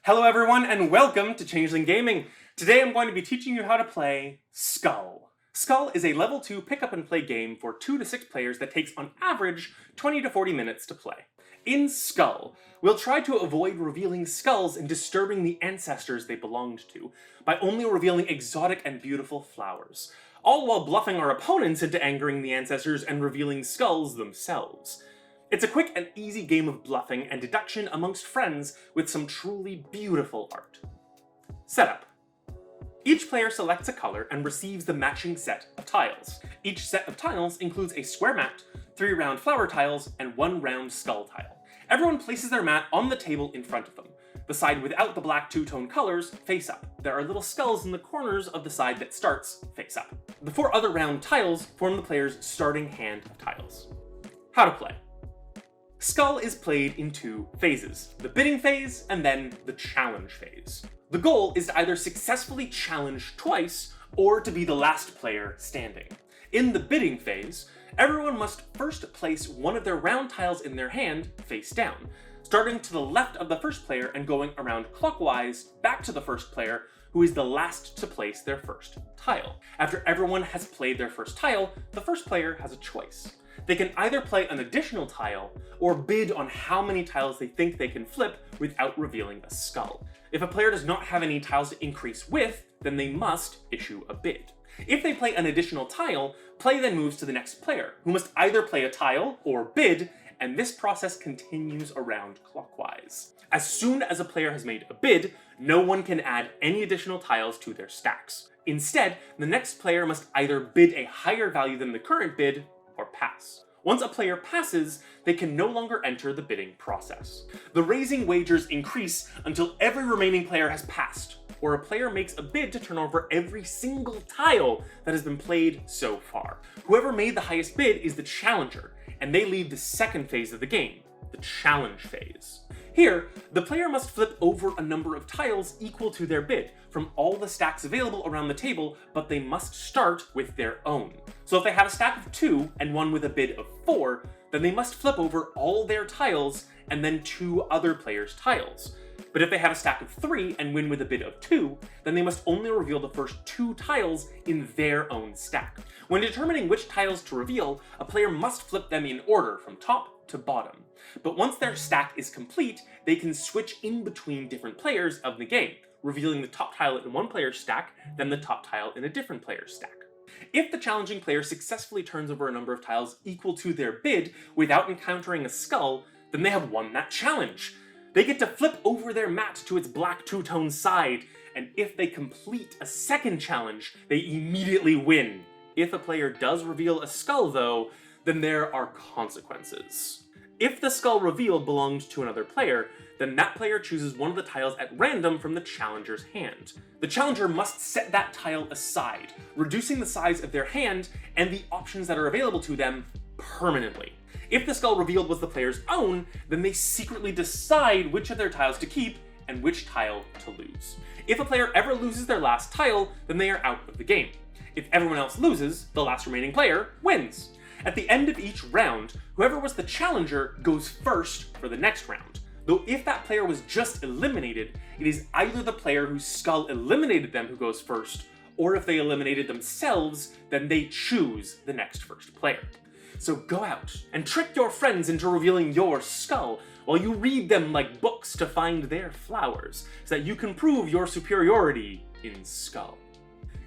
Hello everyone and welcome to Changeling Gaming. Today I'm going to be teaching you how to play Skull. Skull is a level 2 pick up and play game for 2 to 6 players that takes on average 20 to 40 minutes to play. In Skull, we'll try to avoid revealing skulls and disturbing the ancestors they belonged to by only revealing exotic and beautiful flowers, all while bluffing our opponents into angering the ancestors and revealing skulls themselves. It's a quick and easy game of bluffing and deduction amongst friends with some truly beautiful art. Setup. Each player selects a color and receives the matching set of tiles. Each set of tiles includes a square mat, 3 round flower tiles, and 1 round skull tile. Everyone places their mat on the table in front of them. The side without the black two-tone colors face up. There are little skulls in the corners of the side that starts face up. The 4 other round tiles form the player's starting hand of tiles. How to play. Skull is played in 2 phases, the bidding phase and then the challenge phase. The goal is to either successfully challenge twice or to be the last player standing. In the bidding phase, everyone must first place one of their round tiles in their hand face down, starting to the left of the first player and going around clockwise back to the first player, who is the last to place their first tile. After everyone has played their first tile, the first player has a choice. They can either play an additional tile, or bid on how many tiles they think they can flip without revealing a skull. If a player does not have any tiles to increase with, then they must issue a bid. If they play an additional tile, play then moves to the next player, who must either play a tile or bid, and this process continues around clockwise. As soon as a player has made a bid, no one can add any additional tiles to their stacks. Instead, the next player must either bid a higher value than the current bid, or pass. Once a player passes, they can no longer enter the bidding process. The raising wagers increase until every remaining player has passed, or a player makes a bid to turn over every single tile that has been played so far. Whoever made the highest bid is the challenger, and they lead the second phase of the game, the challenge phase. Here, the player must flip over a number of tiles equal to their bid from all the stacks available around the table, but they must start with their own. So if they have a stack of 2 and one with a bid of 4, then they must flip over all their tiles and then 2 other players' tiles. But if they have a stack of 3 and win with a bid of 2, then they must only reveal the first 2 tiles in their own stack. When determining which tiles to reveal, a player must flip them in order from top to bottom. But once their stack is complete, they can switch in between different players of the game, revealing the top tile in one player's stack, then the top tile in a different player's stack. If the challenging player successfully turns over a number of tiles equal to their bid without encountering a skull, then they have won that challenge. They get to flip over their mat to its black two-tone side, and if they complete a second challenge, they immediately win. If a player does reveal a skull though, then there are consequences. If the skull revealed belonged to another player, then that player chooses one of the tiles at random from the challenger's hand. The challenger must set that tile aside, reducing the size of their hand and the options that are available to them permanently. If the skull revealed was the player's own, then they secretly decide which of their tiles to keep and which tile to lose. If a player ever loses their last tile, then they are out of the game. If everyone else loses, the last remaining player wins. At the end of each round, whoever was the challenger goes first for the next round. Though if that player was just eliminated, it is either the player whose skull eliminated them who goes first, or if they eliminated themselves, then they choose the next first player. So go out and trick your friends into revealing your skull while you read them like books to find their flowers, so that you can prove your superiority in Skull.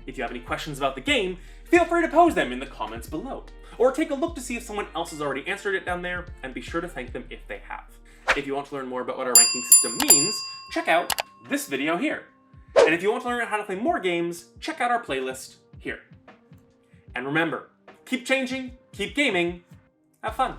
If you have any questions about the game, feel free to pose them in the comments below, or take a look to see if someone else has already answered it down there, and be sure to thank them if they have. If you want to learn more about what our ranking system means, check out this video here. And if you want to learn how to play more games, check out our playlist here. And remember, keep changing, keep gaming, have fun.